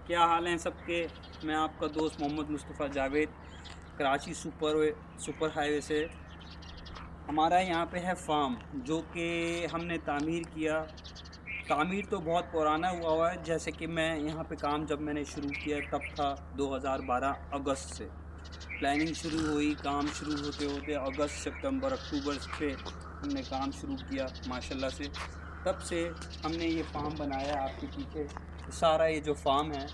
क्या हाल हैं सबके। मैं आपका दोस्त मोहम्मद मुस्तफ़ा जावेद, कराची सुपर हाईवे से। हमारा यहाँ पे है फार्म जो कि हमने तामीर किया। तामीर तो बहुत पुराना हुआ है, जैसे कि मैं यहाँ पे काम जब मैंने शुरू किया तब था 2012 अगस्त से प्लानिंग शुरू हुई। काम शुरू होते होते अगस्त सितंबर अक्टूबर से हमने काम शुरू किया माशाल्लाह से। तब से हमने ये फार्म बनाया। आपके पीछे सारा ये जो फार्म है,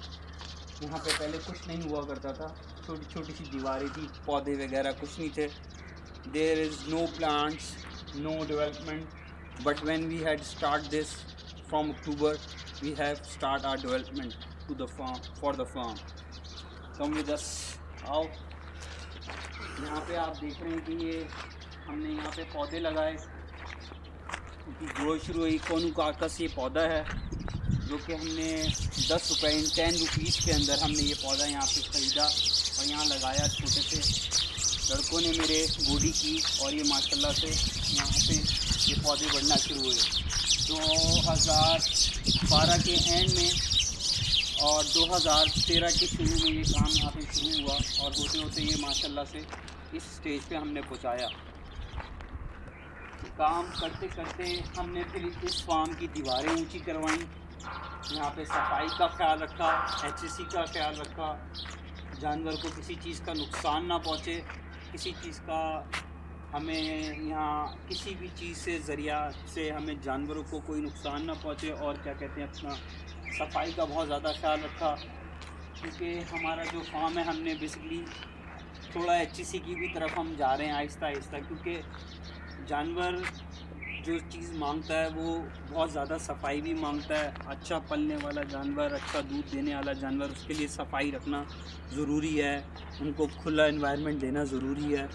यहाँ पे पहले कुछ नहीं हुआ करता था। छोटी छोटी सी दीवारें थी, पौधे वगैरह कुछ नहीं थे। There is no plants, no development. But when we had start this from October, we have start our development to the farm for the farm. Come with us, आओ। यहाँ पे आप देख रहे हैं कि ये हमने यहाँ पे पौधे लगाए, उनकी ग्रोथ शुरू हुई। कोनुकाकस ये पौधा है जो कि हमने 10 रुपये इन 10 रुपीज़ के अंदर हमने ये पौधा यहाँ पे ख़रीदा और यहाँ लगाया। छोटे से लड़कों ने मेरे गोडी की और ये माशाल्लाह से यहाँ पे ये पौधे बढ़ना शुरू हुए 2012 के एंड में, और 2013 के शुरू में ये काम यहाँ पे शुरू हुआ और होते होते ये माशाल्लाह से इस स्टेज पे हमने पहुँचाया। काम करते करते हमने फिर इस फार्म की दीवारें ऊंची करवाई, यहाँ पे सफाई का ख्याल रखा, एचएससी का ख्याल रखा, जानवर को किसी चीज़ का नुकसान ना पहुँचे, किसी चीज़ का हमें यहाँ किसी भी चीज़ से ज़रिया से हमें जानवरों को कोई नुकसान ना पहुँचे। और क्या कहते हैं, अपना सफाई का बहुत ज़्यादा ख्याल रखा, क्योंकि हमारा जो फार्म है हमने बेसिकली थोड़ा एचएससी की भी तरफ हम जा रहे हैं आहिस्ता आहिस्ता, क्योंकि जानवर जो चीज़ मांगता है वो बहुत ज़्यादा सफाई भी मांगता है। अच्छा पलने वाला जानवर, अच्छा दूध देने वाला जानवर, उसके लिए सफाई रखना ज़रूरी है, उनको खुला एनवायरनमेंट देना ज़रूरी है।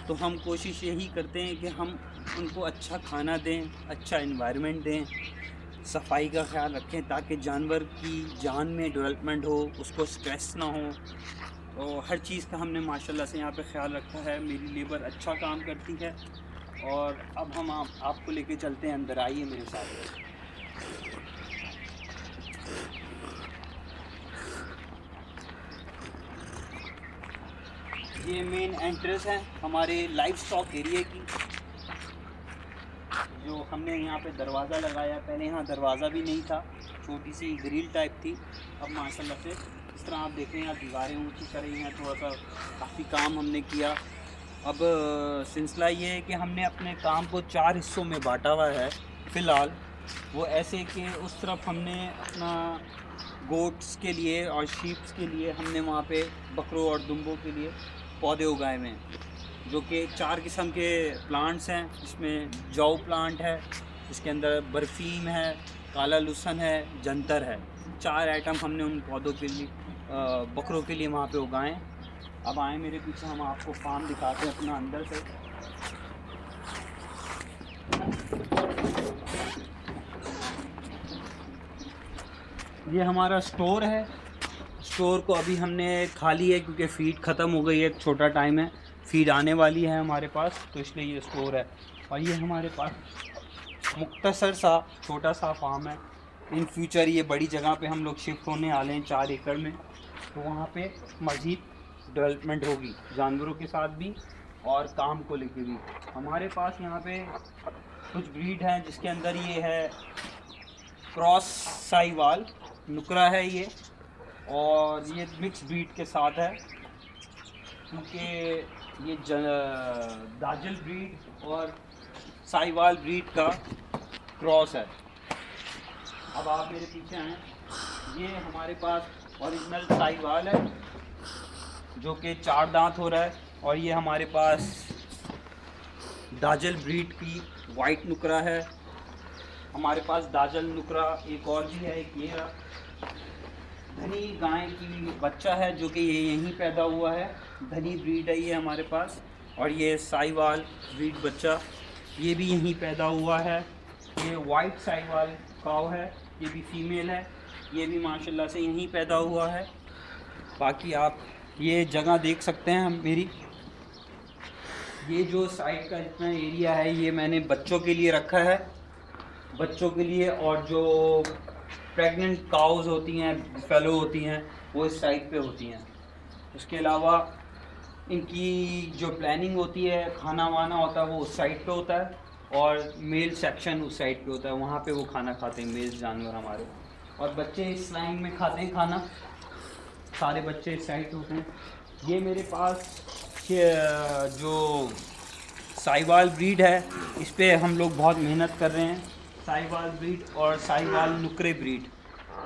तो हम कोशिश यही करते हैं कि हम उनको अच्छा खाना दें, अच्छा एनवायरनमेंट दें, सफाई का ख्याल रखें, ताकि जानवर की जान में डेवलपमेंट हो, उसको स्ट्रेस ना हो। और हर चीज़ का हमने माशाल्लाह से यहाँ पे ख्याल रखा है। मेरी लेबर अच्छा काम करती है। और अब हम आपको लेके चलते हैं अंदर, आइए मेरे साथ। ये मेन एंट्रेंस है हमारे लाइव स्टॉक एरिया की, जो हमने यहाँ पे दरवाज़ा लगाया। पहले यहाँ दरवाज़ा भी नहीं था, छोटी सी ग्रिल टाइप थी। अब माशाल्लाह से इस तरह आप देख रहे हैं, आप दीवारें ऊँची कर रही हैं, थोड़ा सा काफ़ी काम हमने किया। अब सिलसिला ये है कि हमने अपने काम को 4 हिस्सों में बांटा हुआ है फ़िलहाल। वो ऐसे कि उस तरफ हमने अपना गोट्स के लिए और शीप्स के लिए हमने वहाँ पे बकरों और दुम्बों के लिए पौधे उगाए हुए हैं, जो कि 4 किस्म के प्लांट्स हैं। इसमें जौ प्लांट है, इसके अंदर बरफ़ीम है, काला लुसन है, जंतर है। 4 आइटम हमने उन पौधों के लिए बकरों के लिए वहाँ पे उगाएँ। अब आए मेरे पीछे, हम आपको फार्म दिखाते हैं अपना अंदर से। ये हमारा स्टोर है। स्टोर को अभी हमने खाली है क्योंकि फ़ीड ख़त्म हो गई है, छोटा टाइम है, फ़ीड आने वाली है हमारे पास, तो इसलिए ये स्टोर है। और ये हमारे पास मुख्तसर सा छोटा सा फार्म है। इन फ्यूचर ये बड़ी जगह पे हम लोग शिफ्ट होने वाले हैं 4 एकड़ में, तो वहाँ पे मज़ीद डेवलपमेंट होगी जानवरों के साथ भी और काम को लेके भी। हमारे पास यहाँ पे कुछ ब्रीड हैं, जिसके अंदर ये है क्रॉस साहिवाल नुकरा है ये, और ये मिक्स ब्रीड के साथ है, क्योंकि ये दाजल ब्रीड और साहिवाल ब्रीड का क्रॉस है। अब आप मेरे पीछे आएँ, ये हमारे पास ओरिजिनल साहिवाल है जो कि 4 दांत हो रहा है, और ये हमारे पास दाजल ब्रीड की वाइट नुकरा है। हमारे पास दाजल नुकरा एक और भी है, एक ये धनी गाय की बच्चा है जो कि ये यहीं पैदा हुआ है, धनी ब्रीड है ये हमारे पास। और ये साहिवाल ब्रीड बच्चा, ये भी यहीं पैदा हुआ है। ये वाइट साहिवाल काव है, ये भी फीमेल है, ये भी माशाल्लाह से यहीं पैदा हुआ है। बाकी आप ये जगह देख सकते हैं हम मेरी, ये जो साइड का इतना एरिया है ये मैंने बच्चों के लिए रखा है, बच्चों के लिए। और जो प्रेग्नेंट काउज होती हैं, फेलो होती हैं, वो इस साइड पे होती हैं। उसके अलावा इनकी जो प्लानिंग होती है, खाना वाना होता है, वो उस साइड पे होता है, और मेल सेक्शन उस साइड पे होता है, वहाँ पे वो खाना खाते हैं मेल जानवर हमारे। और बच्चे इस लाइन में खाते हैं खाना, सारे बच्चे इस साइड होते हैं। ये मेरे पास जो साहिवाल ब्रीड है, इस पर हम लोग बहुत मेहनत कर रहे हैं। साहिवाल ब्रीड और साहिवाल नुकरे ब्रीड,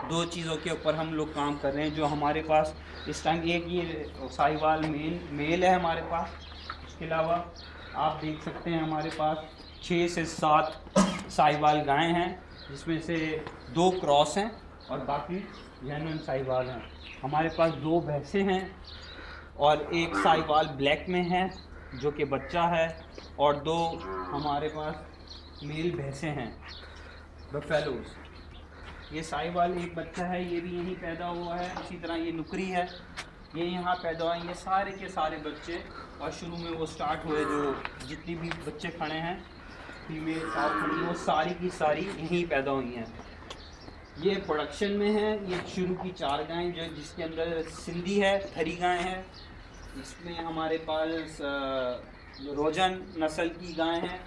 दो चीज़ों के ऊपर हम लोग काम कर रहे हैं। जो हमारे पास इस टाइम एक ये साहिवाल मेल है हमारे पास। इसके अलावा आप देख सकते हैं हमारे पास 6 से 7 साहिवाल गायें हैं, जिसमें से 2 क्रॉस हैं और बाकी जेन्युइन साहिवाल हैं। हमारे पास 2 भैंसें हैं और एक साहिवाल ब्लैक में है जो कि बच्चा है, और 2 हमारे पास मेल भैंसें हैं बफेलोज। ये साहिवाल एक बच्चा है, ये भी यहीं पैदा हुआ है। इसी तरह ये नुकरी है, ये यहाँ पैदा हुआ है। ये सारे के सारे बच्चे, और शुरू में वो स्टार्ट हुए जो जितनी भी बच्चे खड़े हैं फीमेल साथ खड़ी, वो सारी की सारी यहीं पैदा हुई हैं। ये प्रोडक्शन में है। ये शुरू की 4 गायें जो जिसके अंदर सिंधी है, थरी गाय है। इसमें हमारे पास रोजन नस्ल की गाय हैं।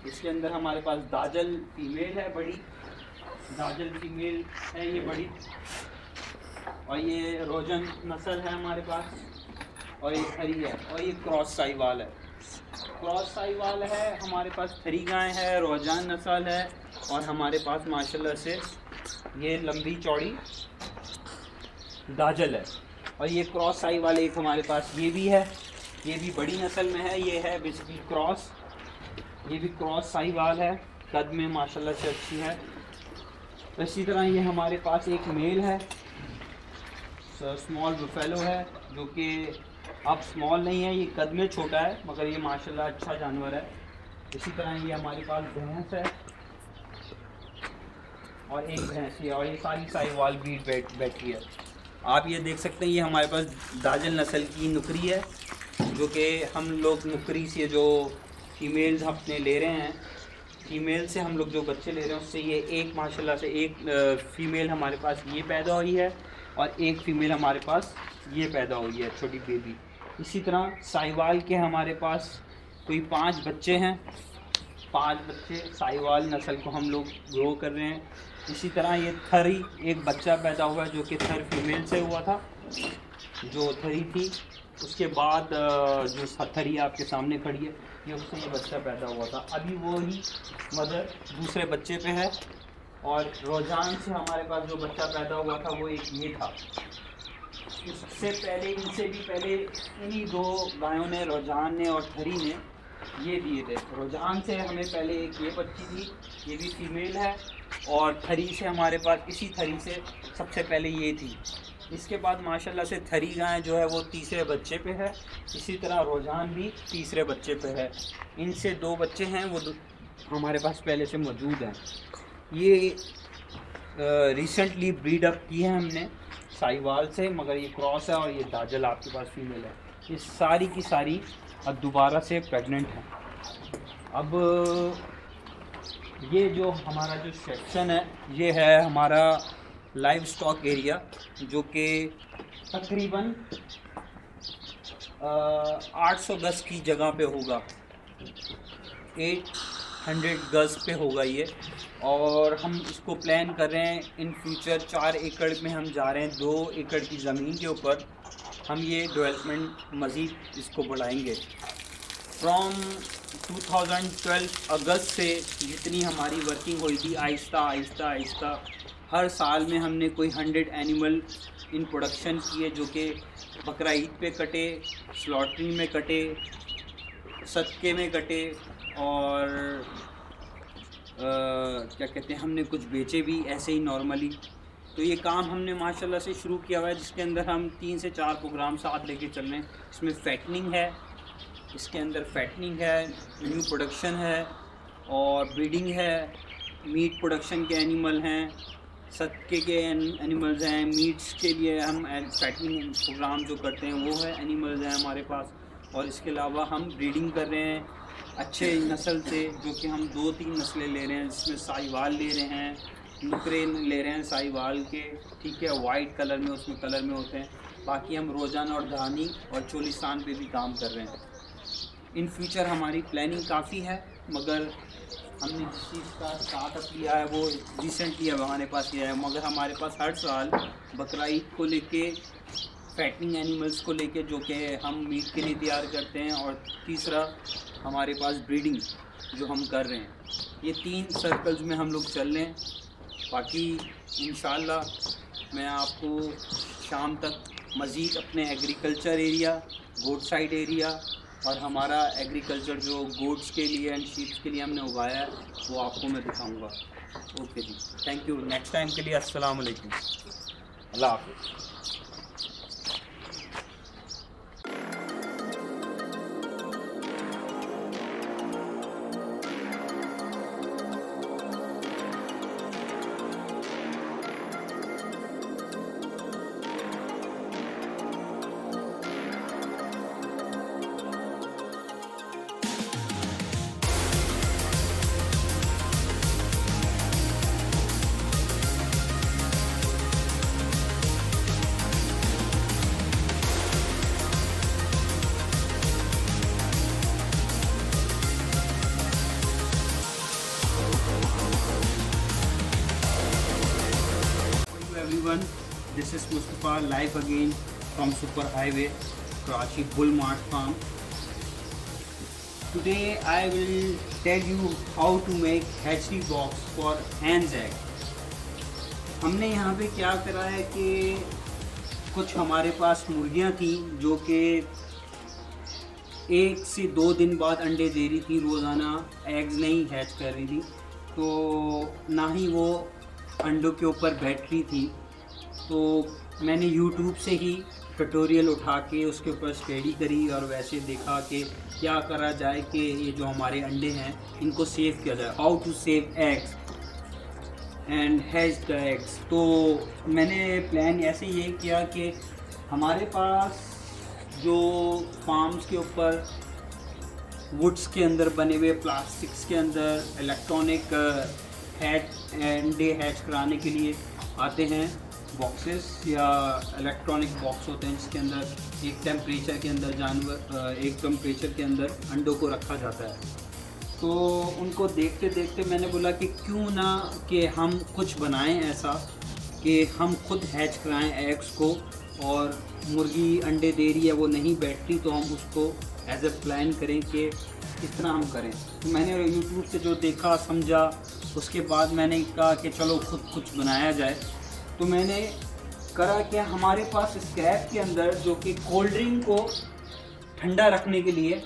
इसके अंदर हमारे पास दाजल फीमेल है, बड़ी दाजल फीमेल है ये बड़ी, और ये रोजन नस्ल है हमारे पास, और ये थरी है, और ये क्रॉस साहिवाल है। क्रॉस साहिवाल है हमारे पास, थरी गाय है, रोजान नस्ल है, और हमारे पास माशाल्लाह से ये लंबी चौड़ी दाजल है। और ये क्रॉस साहिवाल एक हमारे पास ये भी है, ये भी बड़ी नस्ल में है। ये है बेसिकली क्रॉस, ये भी क्रॉस साहिवाल है, कद में माशाल्लाह से अच्छी है। इसी तरह ये हमारे पास एक मेल है, स्मॉल बफेलो है, जो कि अब स्मॉल नहीं है, ये कद में छोटा है, मगर ये माशाल्लाह अच्छा जानवर है। इसी तरह ये हमारे पास भैंस है और एक भैंस है, और ये सारी साहिवाल ब्रीड बैठी है। आप ये देख सकते हैं, ये हमारे पास दाजल नस्ल की नुकरी है, जो कि हम लोग नुकरी से जो फीमेल्स अपने ले रहे हैं, फीमेल से हम लोग जो बच्चे ले रहे हैं, उससे ये एक माशाल्लाह से एक फ़ीमेल हमारे पास ये पैदा हुई है, और एक फ़ीमेल हमारे पास ये पैदा हुई है, छोटी बेबी। इसी तरह साहिवाल के हमारे पास कोई 5 बच्चे हैं, 5 बच्चे साहिवाल नस्ल को हम लोग ग्रो कर रहे हैं। इसी तरह ये थरी एक बच्चा पैदा हुआ है, जो कि थर फीमेल से हुआ था, जो थरी थी। उसके बाद जो थरी आपके सामने खड़ी है, ये उससे ये बच्चा पैदा हुआ था। अभी वो ही मदर दूसरे बच्चे पे है, और रोजान से हमारे पास जो बच्चा पैदा हुआ था वो एक ये था। इससे पहले, इनसे भी पहले इन्हीं 2 गायों ने, रोजान ने और थरी ने, ये दिए थे। रोजान से हमें पहले एक ये बच्ची थी, ये भी फीमेल है, और थरी से हमारे पास, इसी थरी से सबसे पहले ये थी। इसके बाद माशाल्लाह से थरी गाय जो है वो तीसरे बच्चे पे है। इसी तरह रोजान भी तीसरे बच्चे पे है। इनसे 2 बच्चे हैं, वो हमारे पास पहले से मौजूद हैं। ये रिसेंटली ब्रीड अप की है हमने साहिवाल से, मगर ये क्रॉस है, और ये दाजल आपके पास फीमेल है। ये सारी की सारी अब दोबारा से प्रेग्नेंट हैं। अब ये जो हमारा जो सेक्शन है, ये है हमारा लाइव स्टॉक एरिया, जो कि तकरीबन 800 गज की जगह पे होगा, 800 गज पे होगा ये। और हम इसको प्लान कर रहे हैं इन फ्यूचर 4 एकड़ में हम जा रहे हैं। 2 एकड़ की ज़मीन के ऊपर हम ये डेवलपमेंट मज़ीद इसको बढ़ाएंगे। फ्रॉम 2012 अगस्त से जितनी हमारी वर्किंग हुई थी, आहिस्ता आहिस्ता आहिस्ता हर साल में हमने कोई 100 एनिमल इन प्रोडक्शन किए, जो कि बकरा ईद पे कटे, स्लॉटरिंग में कटे, सदक़े में कटे, और क्या कहते हैं, हमने कुछ बेचे भी ऐसे ही नॉर्मली। तो ये काम हमने माशाल्लाह से शुरू किया हुआ है, जिसके अंदर हम 3 से 4 प्रोग्राम साथ लेके चल रहे हैं। इसमें फैटनिंग है, इसके अंदर फैटनिंग है, न्यू प्रोडक्शन है, और ब्रीडिंग है, मीट प्रोडक्शन के एनिमल हैं, सदक़े के एनिमल्स हैं, मीट्स के लिए हम फैटनिंग प्रोग्राम जो करते हैं वो है, एनिमल्स हैं हमारे पास। और इसके अलावा हम ब्रीडिंग कर रहे हैं अच्छे नस्ल से, जो कि हम 2-3 नस्लें ले रहे हैं, जिसमें साहिवाल ले रहे हैं, नुकरे ले रहे हैं साहिवाल के, ठीक है, वाइट कलर में, उसमें कलर में होते हैं। बाकी हम रोजाना और धानी और चोलिस्तान पे भी काम कर रहे हैं। इन फ्यूचर हमारी प्लानिंग काफ़ी है, मगर हमने जिस चीज़ का स्टार्टअप लिया है वो रिसेंटली अब हमारे पास किया है। मगर हमारे पास हर साल बकरा ईद को लेके, फैटनिंग एनिमल्स को लेके, जो कि हम मीट के लिए तैयार करते हैं, और तीसरा हमारे पास ब्रीडिंग जो हम कर रहे हैं। ये 3 सर्कल्स में हम लोग चल रहे हैं। बाकी इंशाल्लाह मैं आपको शाम तक मज़ीद अपने एग्रीकल्चर एरिया, गोट साइड एरिया और हमारा एग्रीकल्चर जो गोट्स के लिए एंड शीप्स के लिए हमने उगाया है वो आपको मैं दिखाऊंगा। ओके जी, थैंक यू। नेक्स्ट टाइम के लिए अस्सलाम वालेकुम, अल्लाह हाफ़िज़। Everyone, this is Mustafa live again from Super Highway, Karachi Bull Mart Farm. Today I will tell you how to make hatchery box for hens egg. हमने यहाँ पे क्या करा है कि कुछ हमारे पास मुर्गियाँ थी जो कि 1 से 2 दिन बाद अंडे दे रही थी, रोज़ाना एग्स नहीं हैच कर रही थी, तो ना ही वो अंडों के ऊपर बैठ रही थी। तो मैंने YouTube से ही ट्यूटोरियल उठा के उसके ऊपर स्टडी करी और वैसे देखा कि क्या करा जाए कि ये जो हमारे अंडे हैं इनको सेव किया जाए, how to save eggs and hatch the eggs. तो मैंने प्लान ऐसे ये किया कि हमारे पास जो फार्म्स के ऊपर वुड्स के अंदर बने हुए प्लास्टिक्स के अंदर इलेक्ट्रॉनिक अंडे हैच कराने के लिए आते हैं बॉक्सेस या इलेक्ट्रॉनिक बॉक्स होते हैं जिसके अंदर एक टेम्परेचर के अंदर अंडों को रखा जाता है। तो उनको देखते देखते मैंने बोला कि क्यों ना कि हम कुछ बनाएं ऐसा कि हम खुद हैच कराएं एग्स को, और मुर्गी अंडे दे रही है वो नहीं बैठती तो हम उसको एज ए प्लान करें कि किस तरह हम करें। तो मैंने यूट्यूब से जो देखा समझा, उसके बाद मैंने कहा कि चलो खुद कुछ बनाया जाए। तो मैंने करा कि हमारे पास स्क्रैप के अंदर जो कि कोल्ड ड्रिंक को ठंडा रखने के लिए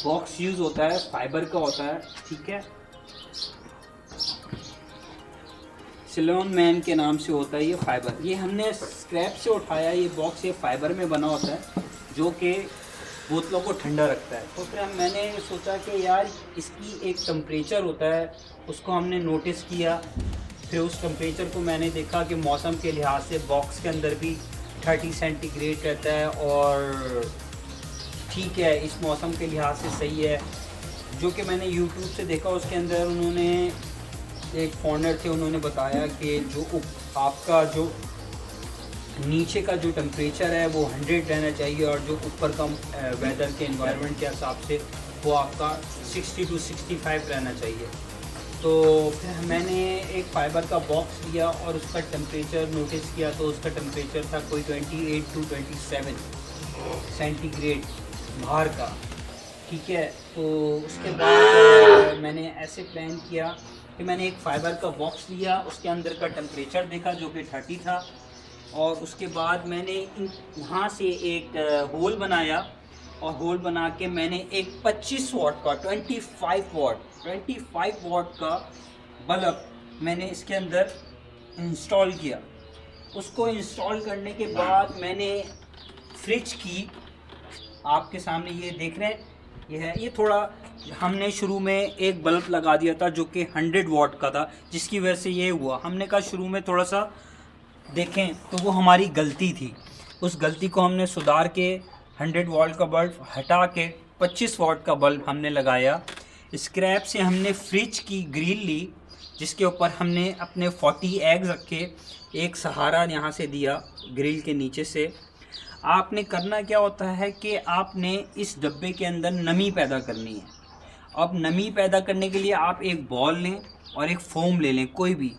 बॉक्स यूज़ होता है, फाइबर का होता है, ठीक है, सिलोन मैन के नाम से होता है ये फाइबर। ये हमने स्क्रैप से उठाया, ये बॉक्स ये फाइबर में बना होता है जो कि बोतलों को ठंडा रखता है। तो फिर मैंने सोचा कि यार इसकी एक टेम्परेचर होता है, उसको हमने नोटिस किया। फिर उस टेम्परेचर को मैंने देखा कि मौसम के लिहाज से बॉक्स के अंदर भी 30 सेंटीग्रेड रहता है और ठीक है, इस मौसम के लिहाज से सही है। जो कि मैंने YouTube से देखा, उसके अंदर उन्होंने एक फॉरनर थे, उन्होंने बताया कि जो आपका जो नीचे का जो टेम्परेचर है वो 100 रहना चाहिए और जो ऊपर का वेदर के एनवायरनमेंट के हिसाब से वो आपका 60 to 65 रहना चाहिए। तो फिर मैंने एक फाइबर का बॉक्स लिया और उसका टेम्परेचर नोटिस किया, तो उसका टेम्परेचर था कोई 28 to 27 सेंटीग्रेड बाहर का, ठीक है। तो उसके बाद मैंने ऐसे प्लान किया कि मैंने एक फ़ाइबर का बॉक्स लिया, उसके अंदर का टेम्परेचर देखा जो कि 30 था, और उसके बाद मैंने वहाँ से एक होल बनाया, और होल बना के मैंने एक 25 वाट का 25 वाट का बल्ब मैंने इसके अंदर इंस्टॉल किया। उसको इंस्टॉल करने के बाद मैंने फ्रिज की, आपके सामने ये देख रहे हैं, ये है, ये थोड़ा हमने शुरू में एक बल्ब लगा दिया था जो कि 100 वाट का था, जिसकी वजह से ये हुआ। हमने कहा शुरू में थोड़ा सा देखें, तो वो हमारी गलती थी। उस गलती को हमने सुधार के 100 वाट का बल्ब हटा के 25 वाट का बल्ब हमने लगाया। स्क्रैप से हमने फ्रिज की ग्रिल ली जिसके ऊपर हमने अपने 40 एग्स रखे, एक सहारा यहाँ से दिया ग्रिल के नीचे से। आपने करना क्या होता है कि आपने इस डब्बे के अंदर नमी पैदा करनी है। अब नमी पैदा करने के लिए आप एक बॉल लें और एक फोम ले लें, कोई भी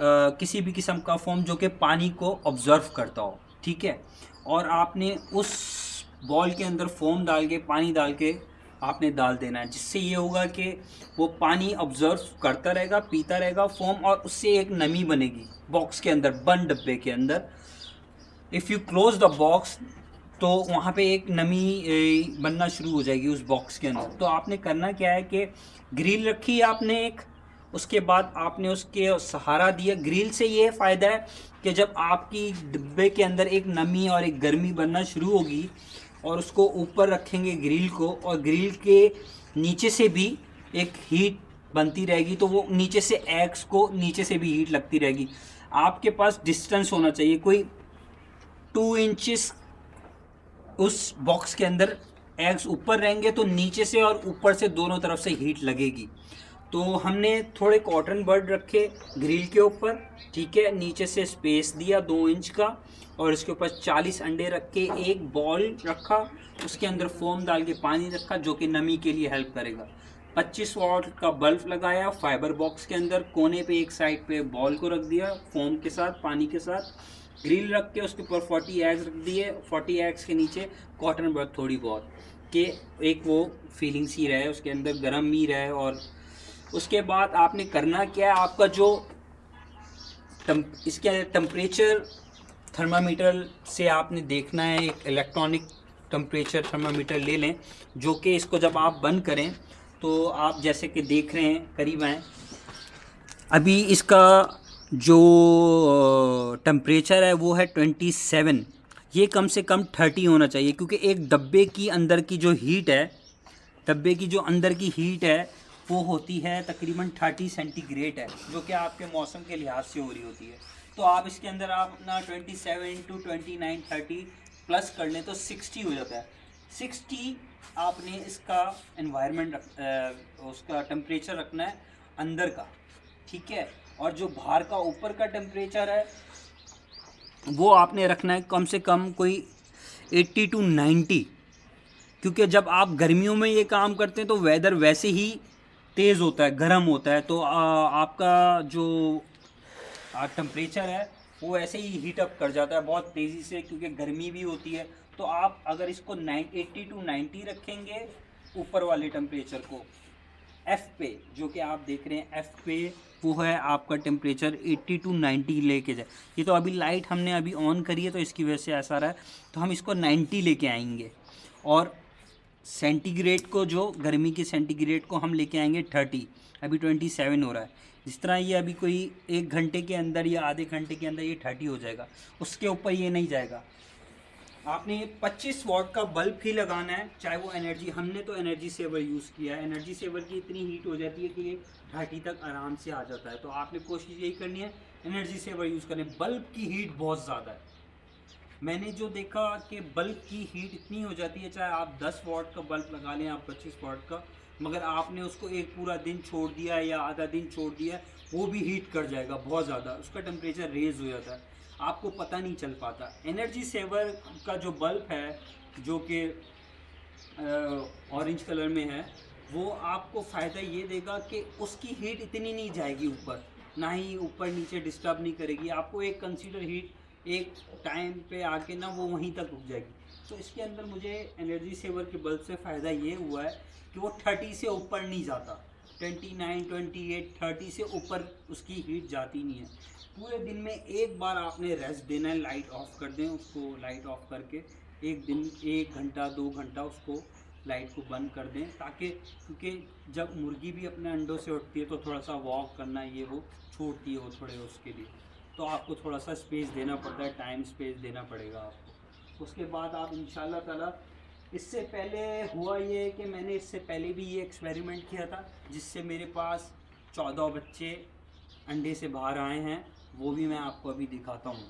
किसी भी किस्म का फोम जो कि पानी को ऑब्ज़र्व करता हो, ठीक है। और आपने उस बॉल के अंदर फोम डाल के, पानी डाल के आपने डाल देना है, जिससे ये होगा कि वो पानी ऑब्ज़र्व करता रहेगा, पीता रहेगा फोम, और उससे एक नमी बनेगी बॉक्स के अंदर, बंद डब्बे के अंदर। If you close the box तो वहाँ पे एक नमी बनना शुरू हो जाएगी उस बॉक्स के अंदर। तो आपने करना क्या है कि ग्रिल रखी है आपने एक, उसके बाद आपने उसके सहारा दिया। ग्रिल से ये फ़ायदा है कि जब आपकी डिब्बे के अंदर एक नमी और एक गर्मी बनना शुरू होगी और उसको ऊपर रखेंगे ग्रिल को, और ग्रिल के नीचे से भी एक हीट बनती रहेगी, तो वो नीचे से एग्स को नीचे से भी हीट लगती रहेगी। आपके पास डिस्टेंस होना चाहिए कोई 2 इंचेस उस बॉक्स के अंदर। एग्स ऊपर रहेंगे तो नीचे से और ऊपर से दोनों तरफ से हीट लगेगी। तो हमने थोड़े कॉटन बर्ड रखे ग्रिल के ऊपर, ठीक है, नीचे से स्पेस दिया 2 इंच का, और इसके ऊपर 40 अंडे रख के एक बॉल रखा, उसके अंदर फोम डाल के पानी रखा जो कि नमी के लिए हेल्प करेगा। 25 वॉट का बल्ब लगाया फाइबर बॉक्स के अंदर, कोने पे एक साइड पे बॉल को रख दिया फोम के साथ, पानी के साथ, ग्रिल रख के उसके ऊपर 40 एग्स रख दिए। 40 एग्स के नीचे कॉटन बर्ड थोड़ी बहुत कि एक वो फीलिंग सी रहे, उसके अंदर गर्म ही रहे। और उसके बाद आपने करना क्या है, आपका जो इसके टेम्परेचर थर्मामीटर से आपने देखना है, एक इलेक्ट्रॉनिक टेम्परेचर थर्मामीटर ले लें, जो कि इसको जब आप बंद करें तो आप जैसे कि देख रहे हैं, करीब आएँ, अभी इसका जो टेम्परेचर है वो है 27। ये कम से कम 30 होना चाहिए, क्योंकि एक डब्बे की अंदर की जो हीट है, डब्बे की जो अंदर की हीट है वो होती है तकरीबन 30 सेंटीग्रेड है, जो कि आपके मौसम के लिहाज से हो रही होती है। तो आप इसके अंदर आप अपना 27 to 29 30 प्लस कर लें तो 60 हो जाता है। 60 आपने इसका एनवायरनमेंट उसका टेम्परेचर रखना है अंदर का, ठीक है। और जो बाहर का ऊपर का टेम्परेचर है वो आपने रखना है कम से कम कोई 80 to 90, क्योंकि जब आप गर्मियों में ये काम करते हैं तो वेदर वैसे ही तेज़ होता है, गर्म होता है, तो आपका जो टेम्परेचर है वो ऐसे ही हीट अप कर जाता है बहुत तेज़ी से, क्योंकि गर्मी भी होती है। तो आप अगर इसको 80 to 90 रखेंगे ऊपर वाले टेम्परेचर को, एफ़ पे जो कि आप देख रहे हैं एफ़ पे, वो है आपका टेम्परेचर 80 to 90 लेके जाए। ये तो अभी लाइट हमने अभी ऑन करी है तो इसकी वजह से ऐसा रहा है, तो हम इसको 90 लेके आएंगे। और सेंटीग्रेड को, जो गर्मी की सेंटीग्रेड को हम लेके आएंगे 30, अभी 27 हो रहा है। जिस तरह ये अभी कोई 1 घंटे के अंदर या आधे घंटे के अंदर ये 30 हो जाएगा, उसके ऊपर ये नहीं जाएगा। आपने 25 वॉट का बल्ब ही लगाना है, चाहे वो एनर्जी, हमने तो एनर्जी सेवर यूज़ किया है। एनर्जी सेवर की इतनी हीट हो जाती है कि ये 30 तक आराम से आ जाता है। तो आपने कोशिश यही करनी है एनर्जी सेवर यूज़ करें। बल्ब की हीट बहुत ज़्यादा है, मैंने जो देखा कि बल्ब की हीट इतनी हो जाती है, चाहे आप 10 वॉट का बल्ब लगा लें, आप 25 वॉट का, मगर आपने उसको एक पूरा दिन छोड़ दिया या आधा दिन छोड़ दिया, वो भी हीट कर जाएगा बहुत ज़्यादा, उसका टेम्परेचर रेज हो जाता है, आपको पता नहीं चल पाता। एनर्जी सेवर का जो बल्ब है जो कि ऑरेंज कलर में है, वो आपको फ़ायदा ये देगा कि उसकी हीट इतनी नहीं जाएगी ऊपर, ना ही ऊपर नीचे डिस्टर्ब नहीं करेगी आपको। एक कंसीडर हीट एक टाइम पे आके ना वो वहीं तक रुक जाएगी। तो इसके अंदर मुझे एनर्जी सेवर के बल्ब से फ़ायदा ये हुआ है कि वो 30 से ऊपर नहीं जाता, 29 28 30 से ऊपर उसकी हीट जाती नहीं है। पूरे दिन में एक बार आपने रेस्ट देना है, लाइट ऑफ कर दें उसको, लाइट ऑफ करके एक दिन 1 घंटा 2 घंटा उसको लाइट को बंद कर दें, ताकि, क्योंकि जब मुर्गी भी अपने अंडों से उठती है तो थोड़ा सा वॉक करना ये वो छोड़ती है वो थोड़े उसके लिए, तो आपको थोड़ा सा स्पेस देना पड़ता है, टाइम स्पेस देना पड़ेगा आपको। उसके बाद आप इंशाल्लाह ताला, इससे पहले हुआ ये कि मैंने इससे पहले भी ये एक्सपेरिमेंट किया था, जिससे मेरे पास 14 बच्चे अंडे से बाहर आए हैं, वो भी मैं आपको अभी दिखाता हूँ।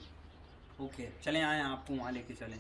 ओके, चलें आएँ, आपको वहाँ लेके चलें।